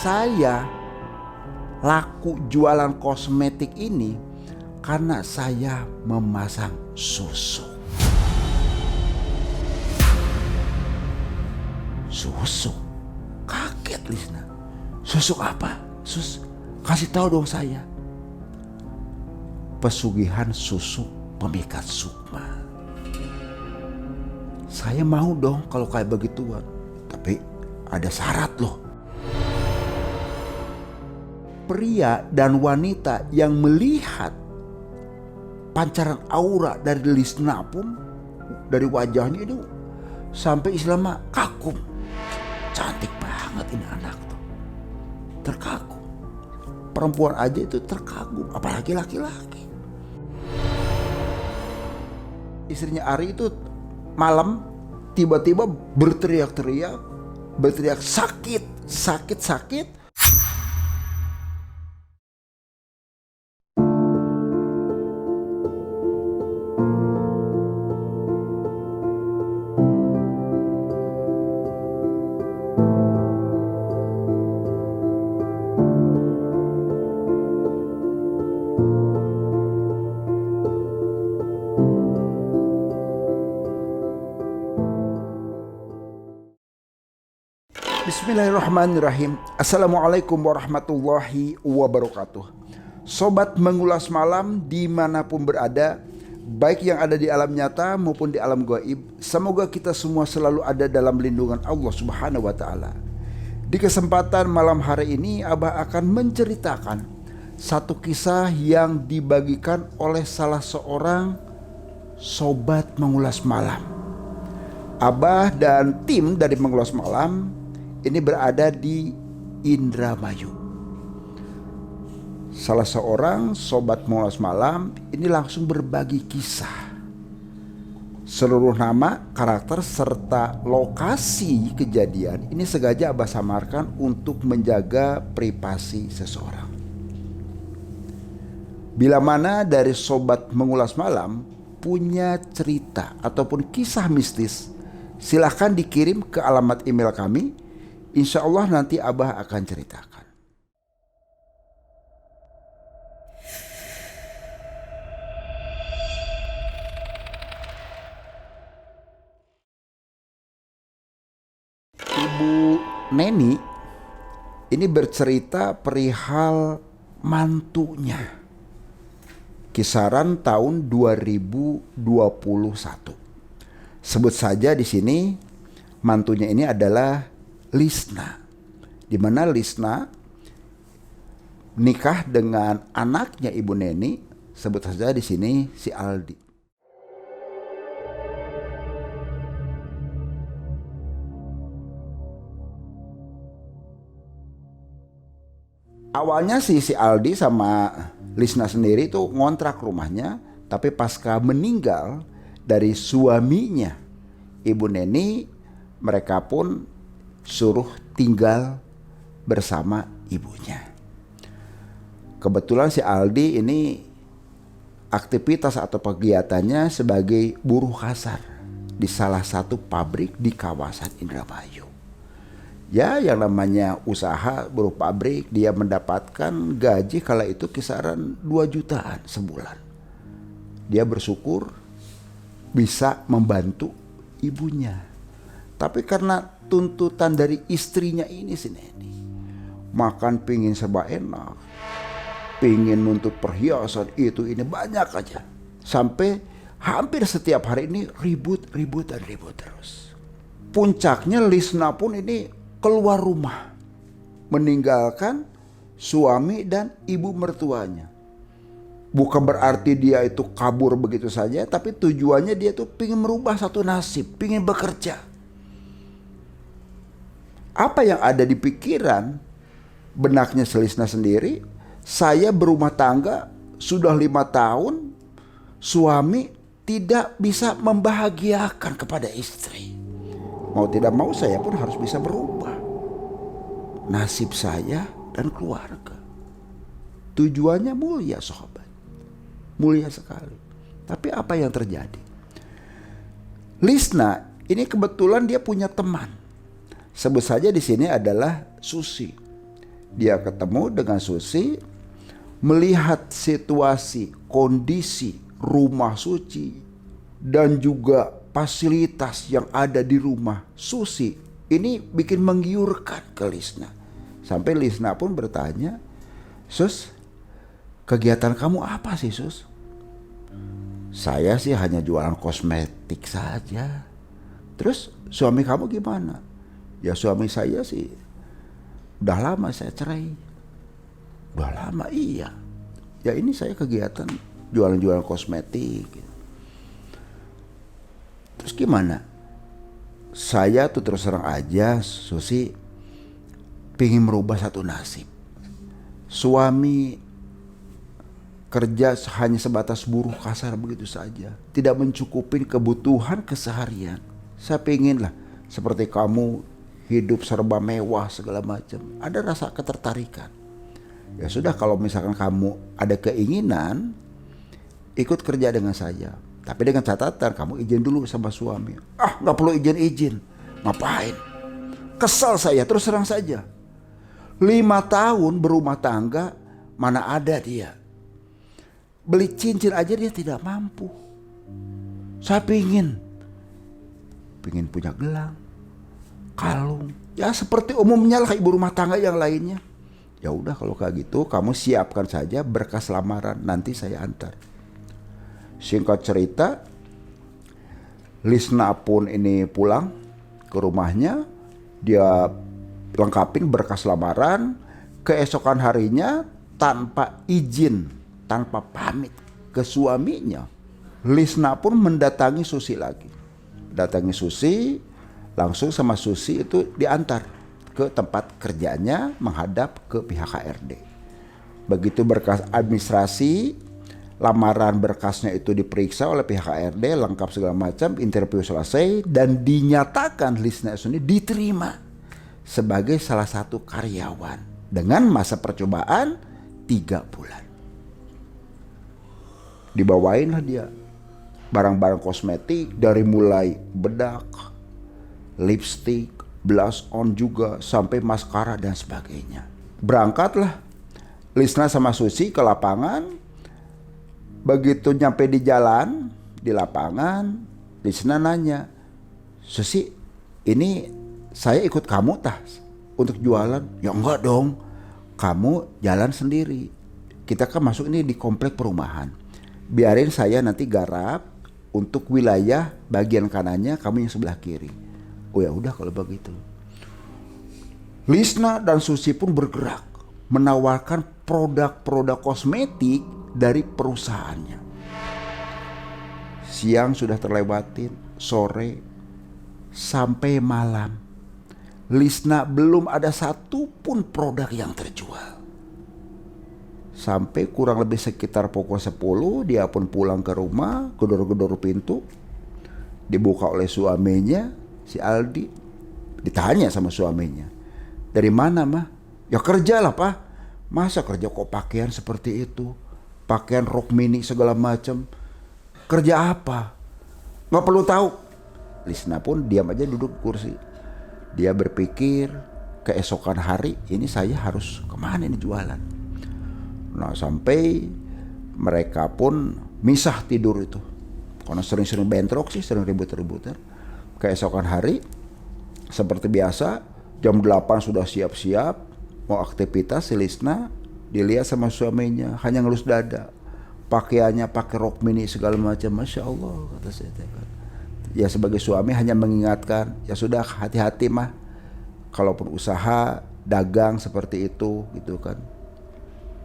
Saya laku jualan kosmetik ini karena saya memasang susu. Susu? Kaget Lisna. Susu apa? Kasih tahu dong saya. Pesugihan susu pemikat sukma. Saya mau dong kalau kayak begituan. Tapi ada syarat loh. Pria dan wanita yang melihat pancaran aura dari Lisna pun, dari wajahnya itu sampai istilahnya kagum. Cantik banget ini anak tuh. Terkagum. Perempuan aja itu terkagum, apalagi laki-laki. Istrinya Ari itu malam tiba-tiba berteriak sakit. Bismillahirrahmanirrahim. Assalamualaikum warahmatullahi wabarakatuh. Sobat mengulas malam dimanapun berada, baik yang ada di alam nyata maupun di alam gaib, semoga kita semua selalu ada dalam lindungan Allah Subhanahu wa ta'ala. Di kesempatan malam hari ini Abah akan menceritakan satu kisah yang dibagikan oleh salah seorang sobat mengulas malam. Abah dan tim dari mengulas malam ini berada di Indramayu. Salah seorang sobat mengulas malam ini langsung berbagi kisah. Seluruh nama, karakter, serta lokasi kejadian ini sengaja Abah samarkan untuk menjaga privasi seseorang. Bila mana dari sobat mengulas malam punya cerita ataupun kisah mistis, silahkan dikirim ke alamat email kami. Insya Allah nanti Abah akan ceritakan. Ibu Neni ini bercerita perihal mantunya. Kisaran tahun 2021. Sebut saja di sini mantunya ini adalah Lisna, di mana Lisna nikah dengan anaknya Ibu Neni, sebut saja di sini si Aldi. Awalnya si Aldi sama Lisna sendiri itu ngontrak rumahnya, tapi pasca meninggal dari suaminya Ibu Neni, mereka pun suruh tinggal bersama ibunya. Kebetulan si Aldi ini aktivitas atau kegiatannya sebagai buruh kasar di salah satu pabrik di kawasan Indramayu. Ya, yang namanya usaha buruh pabrik, dia mendapatkan gaji kala itu kisaran 2 jutaan sebulan. Dia bersyukur bisa membantu ibunya. Tapi karena tuntutan dari istrinya ini si Neni, makan pingin serba enak, pingin nuntut perhiasan ini banyak aja, sampai hampir setiap hari ini ribut terus. Puncaknya Lisna pun ini keluar rumah, meninggalkan suami dan ibu mertuanya. Bukan berarti dia itu kabur begitu saja, tapi tujuannya dia tuh pingin merubah satu nasib, pingin bekerja. Apa yang ada di pikiran benaknya Lisna sendiri, saya berumah tangga sudah 5 tahun, suami tidak bisa membahagiakan kepada istri. Mau tidak mau saya pun harus bisa berubah nasib saya dan keluarga. Tujuannya mulia sahabat, mulia sekali. Tapi apa yang terjadi? Lisna ini kebetulan dia punya teman. Sebut saja di sini adalah Susi. Dia ketemu dengan Susi, melihat situasi, kondisi rumah Suci, dan juga fasilitas yang ada di rumah Susi. Ini bikin menggiurkan ke Lisna. Sampai Lisna pun bertanya, "Sus, kegiatan kamu apa sih, Sus?" "Saya sih hanya jualan kosmetik saja." "Terus suami kamu gimana?" "Ya suami saya sih udah lama saya cerai." "Udah lama?" "Iya. Ya ini saya kegiatan jualan-jualan kosmetik." "Terus gimana?" "Saya tuh terus terang aja, Susi, pingin merubah satu nasib. Suami kerja hanya sebatas buruh kasar begitu saja, tidak mencukupin kebutuhan keseharian. Saya pingin lah seperti kamu, hidup serba mewah segala macam. Ada rasa ketertarikan. Ya sudah, kalau misalkan kamu ada keinginan, ikut kerja dengan saya. Tapi dengan catatan kamu izin dulu sama suami." "Ah, nggak perlu izin. Ngapain? Kesal saya, terus terang saja. 5 tahun berumah tangga, mana ada dia. Beli cincin aja dia tidak mampu. Saya pingin punya gelang, kalung. Ya seperti umumnya lah ibu rumah tangga yang lainnya." "Ya udah kalau kayak gitu kamu siapkan saja berkas lamaran, nanti saya antar." Singkat cerita, Lisna pun ini pulang ke rumahnya. Dia lengkapin berkas lamaran. Keesokan harinya, tanpa izin, tanpa pamit ke suaminya, Lisna pun mendatangi Susi lagi. Datangi Susi, langsung sama Susi itu diantar ke tempat kerjanya menghadap ke pihak HRD. Begitu berkas administrasi lamaran, berkasnya itu diperiksa oleh pihak HRD, lengkap segala macam, interview selesai, dan dinyatakan Lisna Suni diterima sebagai salah satu karyawan dengan masa percobaan 3 bulan. Dibawainlah dia barang-barang kosmetik, dari mulai bedak, lipstick, blush on juga, sampai maskara dan sebagainya. Berangkatlah Lisna sama Susi ke lapangan. Begitu nyampe di jalan, di lapangan, Lisna nanya, "Susi, ini saya ikut kamu tah untuk jualan?" "Ya enggak dong, kamu jalan sendiri. Kita kan masuk ini di komplek perumahan. Biarin saya nanti garap untuk wilayah bagian kanannya, kamu yang sebelah kiri." "Oh ya udah kalau begitu." Lisna dan Susi pun bergerak menawarkan produk-produk kosmetik dari perusahaannya. Siang sudah terlewatin, sore sampai malam, Lisna belum ada satupun produk yang terjual. Sampai kurang lebih sekitar pukul 10, dia pun pulang ke rumah, gedor-gedor pintu, dibuka oleh suaminya, si Aldi. Ditanya sama suaminya, "Dari mana, Mah?" "Ya kerja lah, Pak." "Masa kerja kok pakaian seperti itu? Pakaian rok mini segala macam. Kerja apa?" "Nggak perlu tahu." Lisna pun diam aja duduk di kursi. Dia berpikir, keesokan hari ini saya harus kemana ini jualan. Nah sampai mereka pun misah tidur itu. Karena sering-sering bentrok sih, sering ribut-ributan. Keesokan hari seperti biasa, jam 8 sudah siap-siap mau aktivitas. Si Lisna dilihat sama suaminya hanya ngelus dada, pakaiannya pakai rok mini segala macam. "Masya Allah," kata saya. Ya sebagai suami hanya mengingatkan, ya sudah hati-hati Mah, kalaupun usaha dagang seperti itu gitu kan.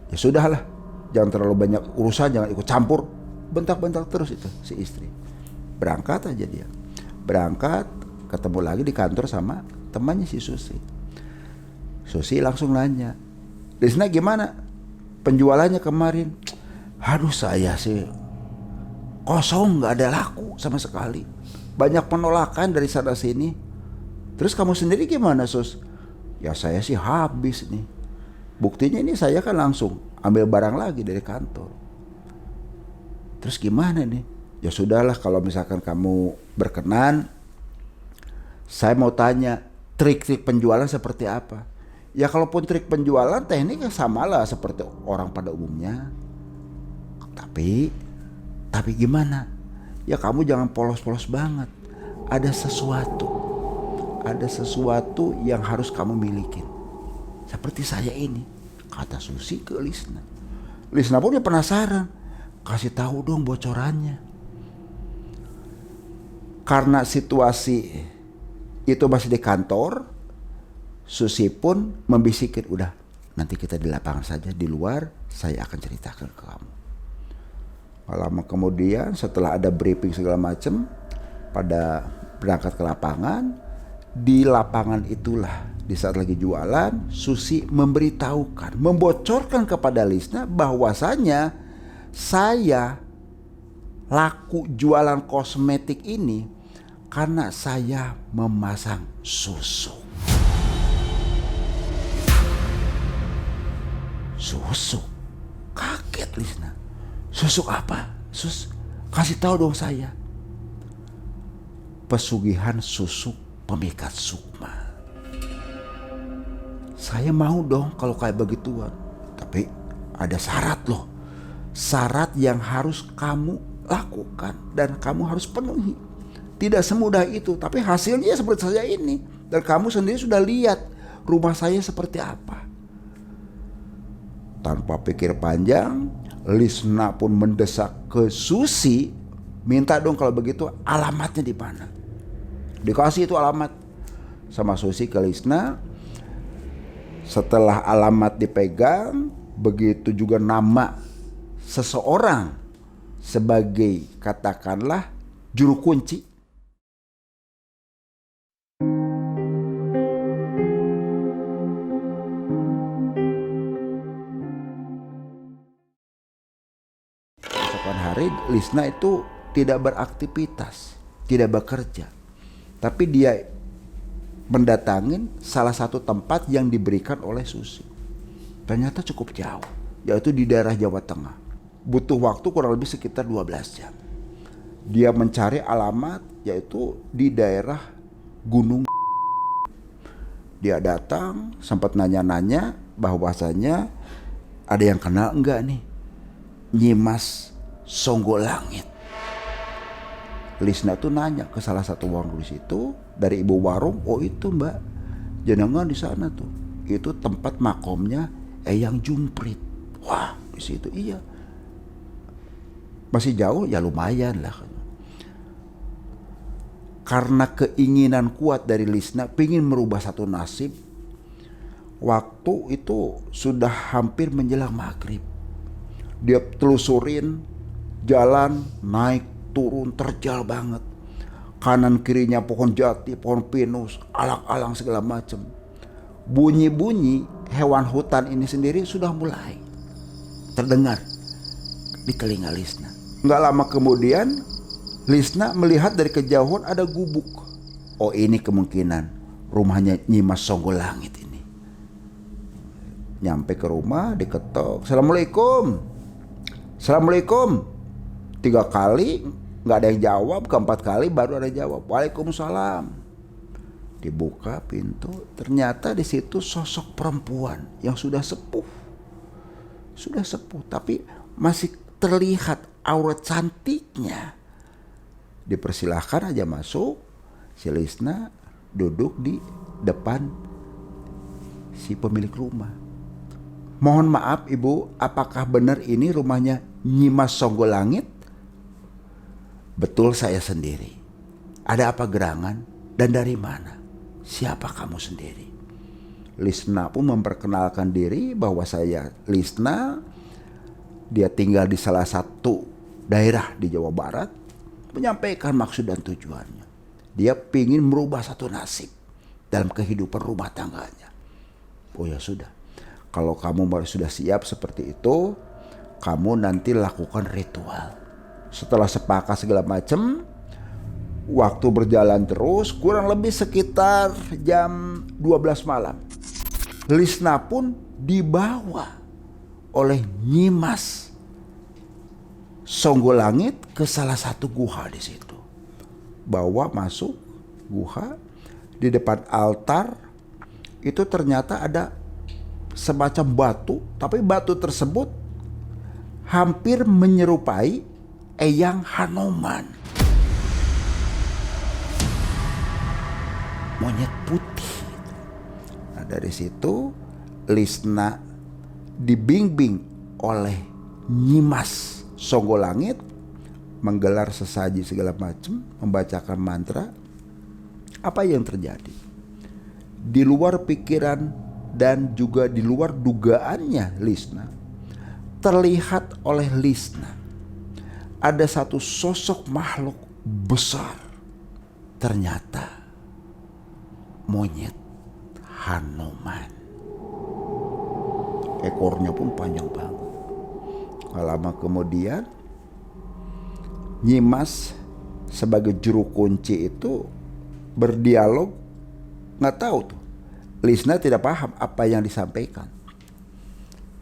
Ya sudahlah, jangan terlalu banyak urusan, jangan ikut campur. Bentak-bentak terus itu si istri. Berangkat aja dia. Berangkat, ketemu lagi di kantor sama temannya si Susi. Susi langsung nanya, "Lisna gimana penjualannya kemarin?" "Aduh saya sih kosong, nggak ada laku sama sekali. Banyak penolakan dari sana sini." "Terus kamu sendiri gimana, Sus?" "Ya saya sih habis nih. Buktinya ini saya kan langsung ambil barang lagi dari kantor." "Terus gimana nih?" "Ya sudahlah, kalau misalkan kamu berkenan, saya mau tanya trik-trik penjualan seperti apa." Ya kalaupun trik penjualan tekniknya sama lah seperti orang pada umumnya. Tapi gimana? Ya kamu jangan polos-polos banget. Ada sesuatu yang harus kamu milikin. Seperti saya ini, kata Susi ke Lisna. Lisna pun dia penasaran. Kasih tahu dong bocorannya. Karena situasi itu masih di kantor, Susi pun membisikkan, udah nanti kita di lapangan saja, di luar saya akan ceritakan ke kamu. Lama kemudian setelah ada briefing segala macam, pada berangkat ke lapangan, di lapangan itulah di saat lagi jualan, Susi membocorkan kepada Lisna bahwasanya saya laku jualan kosmetik ini karena saya memasang susu. Susu? Kaget Lisna. Susu apa? Kasih tahu dong saya. Pesugihan susu pemikat sukma. Saya mau dong kalau kayak begituan. Tapi ada syarat loh. Syarat yang harus kamu lakukan dan kamu harus penuhi. Tidak semudah itu, tapi hasilnya seperti saya ini. Dan kamu sendiri sudah lihat rumah saya seperti apa. Tanpa pikir panjang, Lisna pun mendesak ke Susi, minta dong kalau begitu alamatnya di mana. Dikasih itu alamat sama Susi ke Lisna. Setelah alamat dipegang, begitu juga nama seseorang sebagai katakanlah juru kunci. Hari Lisna itu tidak beraktivitas, tidak bekerja, tapi dia mendatangin salah satu tempat yang diberikan oleh Susi. Ternyata cukup jauh, yaitu di daerah Jawa Tengah. Butuh waktu kurang lebih sekitar 12 jam. Dia mencari alamat yaitu di daerah Gunung. Dia datang, sempat nanya-nanya bahwasanya ada yang kenal enggak nih Nyimas Songgolangit. Lisna tuh nanya ke salah satu warung di situ, dari ibu warung, oh itu mbak, jenengan di sana tuh, itu tempat makomnya Eyang Jumprit. Wah di situ iya. Masih jauh ya lumayan lah. Karena keinginan kuat dari Lisna, pingin merubah satu nasib. Waktu itu sudah hampir menjelang maghrib. Dia telusurin jalan, naik turun terjal banget. Kanan kirinya pohon jati, pohon pinus, alang-alang segala macam. Bunyi-bunyi hewan hutan ini sendiri sudah mulai terdengar di telinga Lisna. Nggak lama kemudian Lisna melihat dari kejauhan ada gubuk. Oh ini kemungkinan rumahnya Nyimas Songgolangit ini. Nyampe ke rumah diketok. Assalamualaikum. Assalamualaikum. 3 kali nggak ada yang jawab, keempat kali baru ada yang jawab. Waalaikumsalam. Dibuka pintu, ternyata di situ sosok perempuan yang sudah sepuh, tapi masih terlihat aurat cantiknya. Dipersilahkan aja masuk. Si Lisna duduk di depan si pemilik rumah. Mohon maaf ibu, apakah benar ini rumahnya Nyimas Songgolangit? Betul saya sendiri. Ada apa gerangan dan dari mana? Siapa kamu sendiri? Lisna pun memperkenalkan diri bahwa saya Lisna. Dia tinggal di salah satu daerah di Jawa Barat. Menyampaikan maksud dan tujuannya. Dia pingin merubah satu nasib dalam kehidupan rumah tangganya. Oh ya sudah. Kalau kamu sudah siap seperti itu, kamu nanti lakukan ritual. Setelah sepakat segala macam, waktu berjalan terus kurang lebih sekitar jam 12 malam. Lisna pun dibawa oleh Nyimas Songgolangit ke salah satu guha di situ. Bawa masuk guha, di depan altar itu ternyata ada semacam batu, tapi batu tersebut hampir menyerupai Eyang Hanoman. Monyet putih. Nah, dari situ Lisna dibimbing oleh Nyimas Songgolangit menggelar sesaji segala macam, membacakan mantra. Apa yang terjadi? Di luar pikiran dan juga di luar dugaannya Lisna, terlihat oleh Lisna ada satu sosok makhluk besar. Ternyata monyet Hanoman. Ekornya pun panjang banget. Gak lama kemudian Nyimas sebagai juru kunci itu berdialog. Gak tahu tuh, Lisna tidak paham apa yang disampaikan.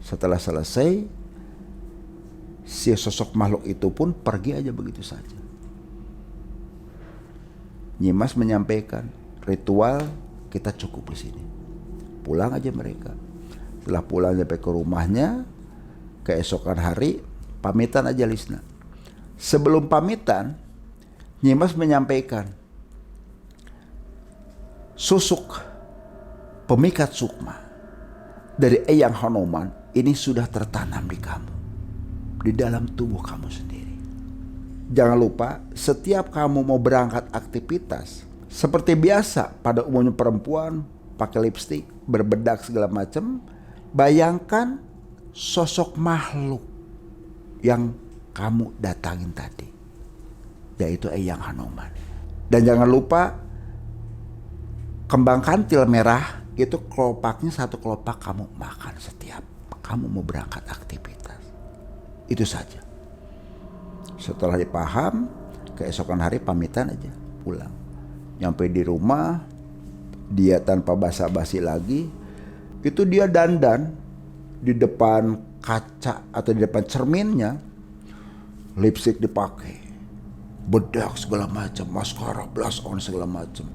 Setelah selesai, si sosok makhluk itu pun pergi aja begitu saja. Nyimas menyampaikan, ritual kita cukup di sini. Pulang aja mereka. Setelah pulang sampai ke rumahnya, keesokan hari pamitan aja Lisna. Sebelum pamitan, Nyimas menyampaikan, susuk pemikat sukma dari Eyang Hanoman ini sudah tertanam di kamu, di dalam tubuh kamu sendiri. Jangan lupa, setiap kamu mau berangkat aktivitas, seperti biasa pada umumnya perempuan pakai lipstik, berbedak segala macam, bayangkan sosok makhluk yang kamu datangin tadi, yaitu Eyang Hanoman. Dan jangan lupa, kembang kantil merah itu kelopaknya satu kelopak kamu makan setiap kamu mau berangkat aktivitas. Itu saja. Setelah dipaham, keesokan hari pamitan aja pulang. Nyampe di rumah, dia tanpa basa-basi lagi, itu dia dandan di depan kaca atau di depan cerminnya, lipstick dipakai, bedak segala macam, maskara, blush on segala macam,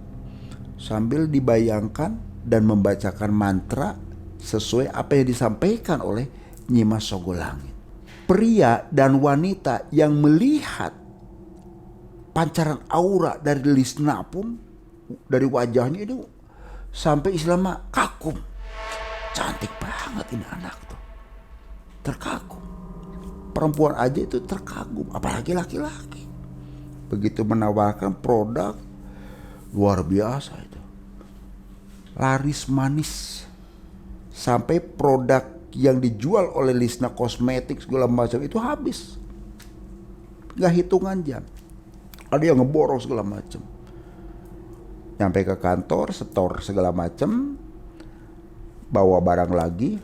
sambil dibayangkan dan membacakan mantra sesuai apa yang disampaikan oleh Nyimas Songgolangit. Pria dan wanita yang melihat pancaran aura dari Lisna pun, dari wajahnya itu sampai istilahnya kagum. Cantik banget ini anak tuh, terkagum. Perempuan aja itu terkagum, apalagi laki-laki. Begitu menawarkan produk, luar biasa itu, laris manis. Sampai produk yang dijual oleh Lisna kosmetik segala macam itu habis, gak hitungan jam. Ada yang ngeborong segala macam. Nyampe ke kantor, setor segala macam, bawa barang lagi.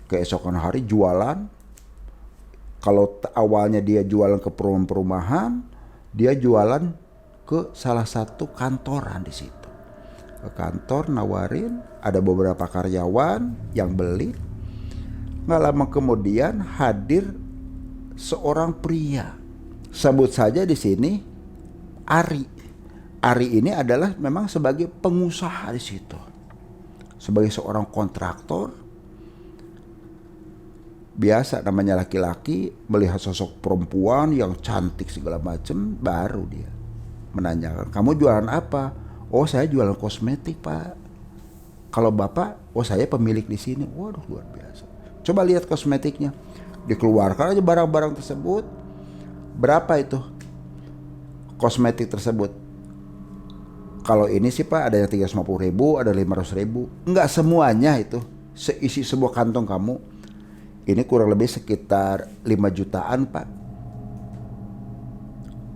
Keesokan hari jualan. Kalau awalnya dia jualan ke perumahan, dia jualan ke salah satu kantoran di situ. Ke kantor nawarin, ada beberapa karyawan yang beli. Nggak lama kemudian hadir seorang pria. Sebut saja di sini Ari. Ari ini adalah memang sebagai pengusaha di situ, sebagai seorang kontraktor. Biasa namanya laki-laki melihat sosok perempuan yang cantik segala macam, baru dia menanyakan, kamu jualan apa? Oh, saya jualan kosmetik, Pak. Kalau Bapak, oh saya pemilik di sini. Waduh, luar biasa. Coba lihat kosmetiknya. Dikeluarkan aja barang-barang tersebut. Berapa itu kosmetik tersebut? Kalau ini sih Pak, ada yang 350.000, ada 500.000. Enggak semuanya itu seisi sebuah kantong kamu. Ini kurang lebih sekitar 5 jutaan Pak.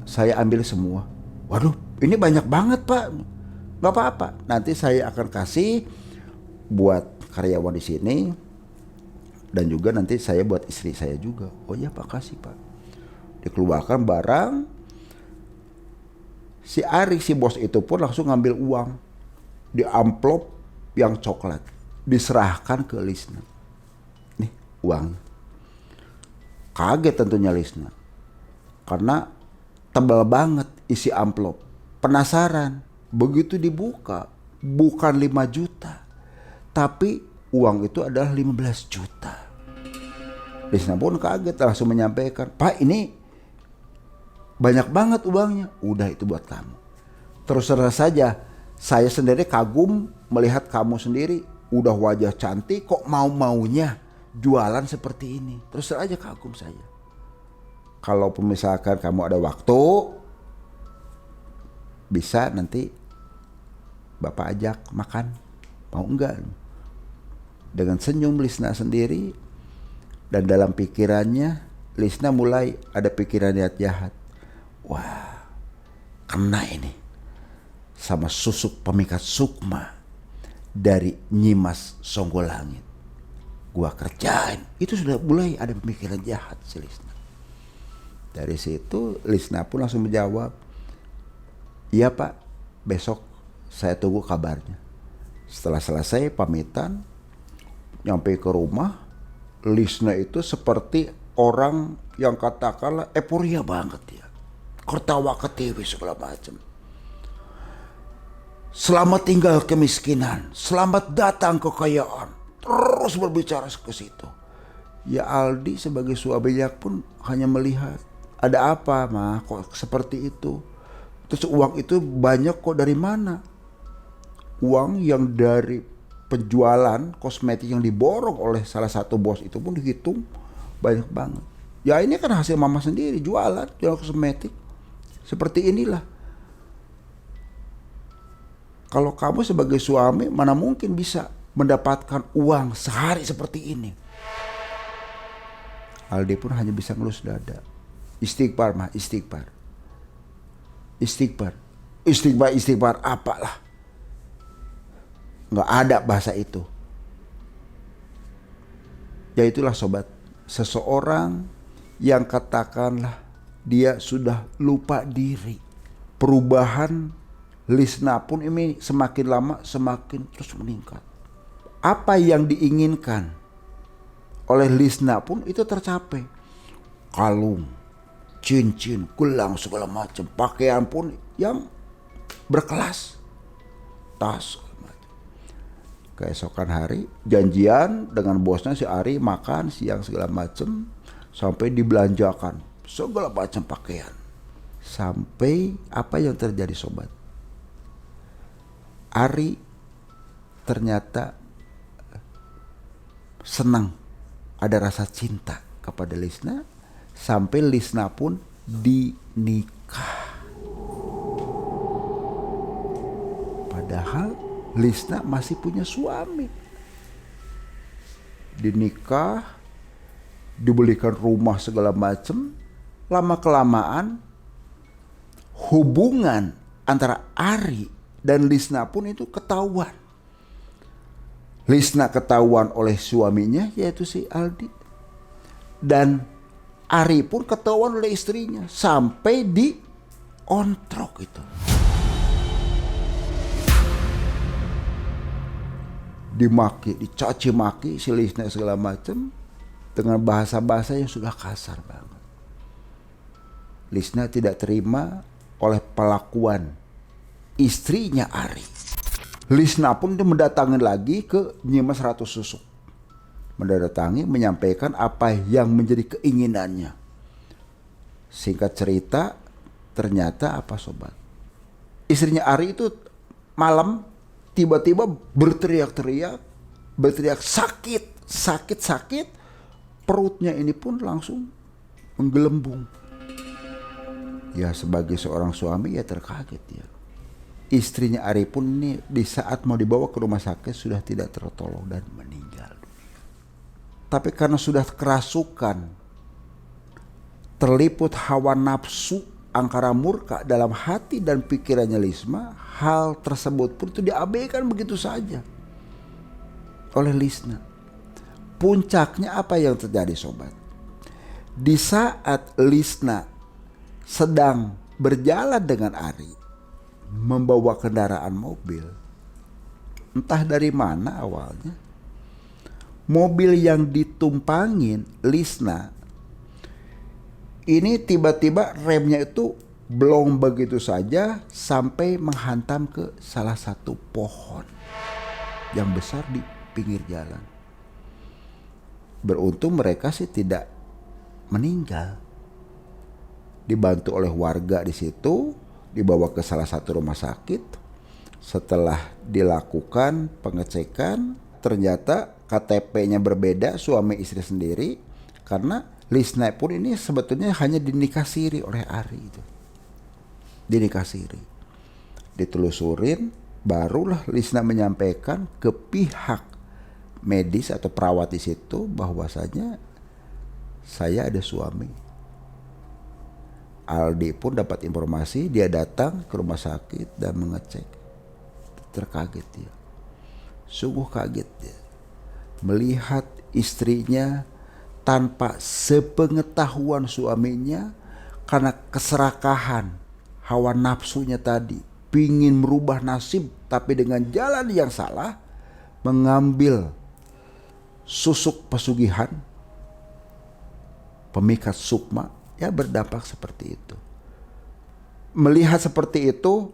Saya ambil semua. Waduh, ini banyak banget Pak. Gak apa-apa, nanti saya akan kasih buat karyawan di sini, dan juga nanti saya buat istri saya juga. Oh iya Pak, kasih Pak. Dikeluarkan barang. Si Ari, si bos itu pun langsung ngambil uang di amplop yang coklat, diserahkan ke Lisna. Nih uang. Kaget tentunya Lisna, karena tebal banget isi amplop. Penasaran, begitu dibuka bukan 5 juta, tapi uang itu adalah 15 juta. Lisna pun kaget, langsung menyampaikan, "Pak, ini banyak banget uangnya." "Udah, itu buat kamu." Terus saja, saya sendiri kagum melihat kamu sendiri, udah wajah cantik kok mau-maunya jualan seperti ini. Terus aja kagum saya. Kalau misalkan kamu ada waktu, bisa nanti Bapak ajak makan, mau enggak? Dengan senyum Lisna sendiri, dan dalam pikirannya Lisna mulai ada pikiran niat jahat. Wah, kena ini sama susuk pemikat sukma dari Nyimas Songgolangit. Gua kerjain. Itu sudah mulai ada pemikiran jahat si Lisna. Dari situ Lisna pun langsung menjawab, "Iya Pak, besok saya tunggu kabarnya." Setelah selesai pamitan, nyampe ke rumah, Lisna itu seperti orang yang katakanlah euforia banget ya. Ketawa ketiwi segala macam. Selamat tinggal kemiskinan, selamat datang kekayaan. Terus berbicara ke situ. Ya Aldi sebagai suaminya pun hanya melihat, ada apa mah kok seperti itu. Terus uang itu banyak kok dari mana? Uang yang dari penjualan kosmetik yang diborong oleh salah satu bos itu pun dihitung banyak banget. Ya ini kan hasil mama sendiri, jualan kosmetik. Seperti inilah. Kalau kamu sebagai suami mana mungkin bisa mendapatkan uang sehari seperti ini. Aldi pun hanya bisa ngelus dada. Istighfar mah, istighfar. Istighfar. Istighfar apalah. Nggak ada bahasa itu. Ya itulah sobat, seseorang yang katakanlah dia sudah lupa diri. Perubahan Lisna pun ini semakin lama semakin terus meningkat. Apa yang diinginkan oleh Lisna pun itu tercapai. Kalung, cincin, gelang segala macam, pakaian pun yang berkelas, tas. Keesokan hari janjian dengan bosnya si Ari makan siang segala macem, sampai dibelanjakan segala macam pakaian. Sampai apa yang terjadi sobat? Ari ternyata senang, ada rasa cinta kepada Lisna, sampai Lisna pun dinikah. Padahal Lisna masih punya suami. Dinikah, dibelikan rumah segala macam. Lama kelamaan hubungan antara Ari dan Lisna pun itu ketahuan. Lisna ketahuan oleh suaminya yaitu si Aldi. Dan Ari pun ketahuan oleh istrinya. Sampai di ontrok itu. Dimaki, dicaci maki si Lisna segala macam dengan bahasa-bahasa yang sudah kasar banget. Lisna tidak terima oleh pelakuan istrinya Ari. Lisna pun mendatangi lagi ke Nyimas Ratu Susuk. Mendatangi, menyampaikan apa yang menjadi keinginannya. Singkat cerita, ternyata apa sobat? Istrinya Ari itu malam tiba-tiba berteriak sakit. Perutnya ini pun langsung menggelembung. Ya sebagai seorang suami ya terkaget ya. Istrinya Ari pun ini di saat mau dibawa ke rumah sakit sudah tidak tertolong dan meninggal dunia. Tapi karena sudah kerasukan, terliput hawa nafsu angkara murka dalam hati dan pikirannya Lisna, hal tersebut pun itu diabaikan begitu saja oleh Lisna. Puncaknya apa yang terjadi sobat? Di saat Lisna sedang berjalan dengan Ari, membawa kendaraan mobil, entah dari mana awalnya, mobil yang ditumpangin Lisna ini tiba-tiba remnya itu blong begitu saja sampai menghantam ke salah satu pohon yang besar di pinggir jalan. Beruntung mereka sih tidak meninggal. Dibantu oleh warga di situ, dibawa ke salah satu rumah sakit. Setelah dilakukan pengecekan, ternyata KTP-nya berbeda, suami istri sendiri. Karena Lisna pun ini sebetulnya hanya dinikah siri oleh Ari itu. Dinikah siri. Ditelusurin, barulah Lisna menyampaikan ke pihak medis atau perawat di situ bahwasanya saya ada suami. Aldi pun dapat informasi, dia datang ke rumah sakit dan mengecek. Terkaget dia. Sungguh kaget dia. Melihat istrinya tanpa sepengetahuan suaminya karena keserakahan hawa nafsunya tadi. Pingin merubah nasib tapi dengan jalan yang salah. Mengambil susuk pesugihan, pemikat sukma, ya berdampak seperti itu. Melihat seperti itu,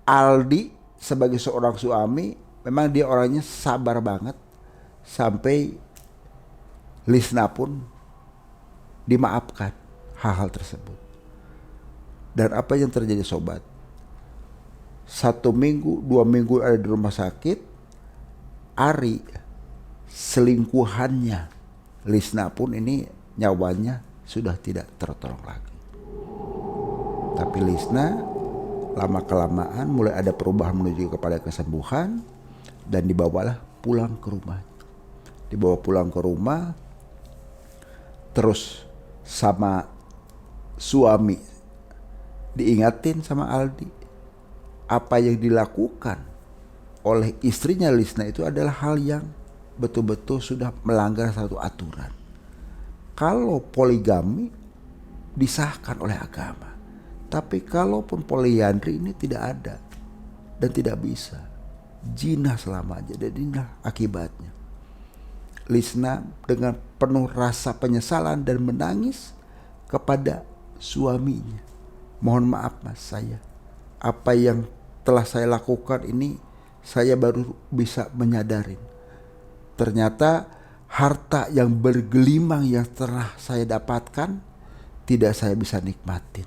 Aldi sebagai seorang suami, memang dia orangnya sabar banget. Sampai Lisna pun dimaafkan hal-hal tersebut. Dan apa yang terjadi sobat? 1 minggu, 2 minggu ada di rumah sakit, Ari selingkuhannya Lisna pun ini nyawanya sudah tidak tertolong lagi. Tapi Lisna lama-kelamaan mulai ada perubahan menuju kepada kesembuhan dan dibawalah pulang ke rumah. Dibawa pulang ke rumah, terus sama suami diingatin sama Aldi apa yang dilakukan oleh istrinya Lisna itu adalah hal yang betul-betul sudah melanggar satu aturan. Kalau poligami disahkan oleh agama, tapi kalaupun poliandri ini tidak ada dan tidak bisa, zina selamanya, dan inilah akibatnya. Lisna dengan penuh rasa penyesalan dan menangis kepada suaminya. Mohon maaf mas, saya apa yang telah saya lakukan ini saya baru bisa menyadarin. Ternyata harta yang bergelimang yang telah saya dapatkan tidak saya bisa nikmatin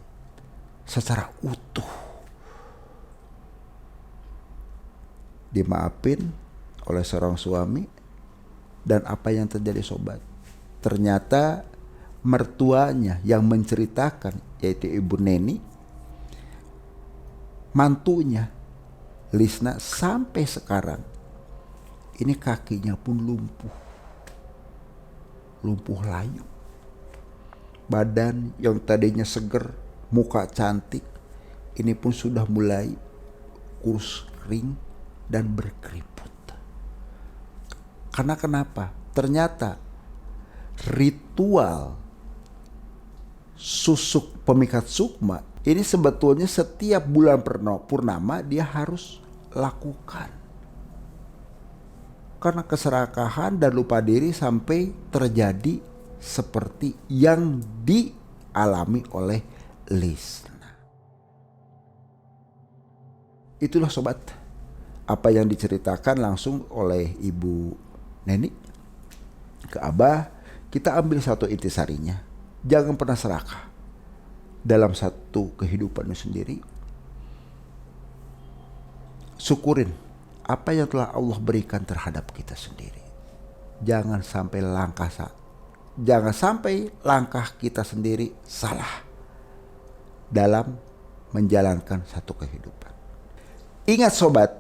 secara utuh. Dimaafin oleh seorang suami. Dan apa yang terjadi sobat? Ternyata mertuanya yang menceritakan, yaitu Ibu Neni, mantunya Lisna sampai sekarang ini kakinya pun lumpuh layu. Badan yang tadinya seger, muka cantik, ini pun sudah mulai kurus kering dan berkeriput. Karena kenapa? Ternyata ritual susuk pemikat sukma ini sebetulnya setiap bulan purnama dia harus lakukan. Karena keserakahan dan lupa diri sampai terjadi seperti yang dialami oleh Lisna. Itulah sobat, apa yang diceritakan langsung oleh Ibu Neni ke Abah. Kita ambil satu intisarinya. Jangan pernah serakah dalam satu kehidupan sendiri. Syukurin apa yang telah Allah berikan terhadap kita sendiri. Jangan sampai langkah kita sendiri salah dalam menjalankan satu kehidupan. Ingat sobat,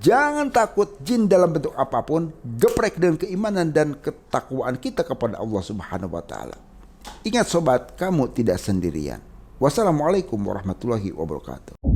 jangan takut jin dalam bentuk apapun. Geprek dengan keimanan dan ketakwaan kita kepada Allah Subhanahu wa taala. Ingat sobat, kamu tidak sendirian. Wassalamualaikum warahmatullahi wabarakatuh.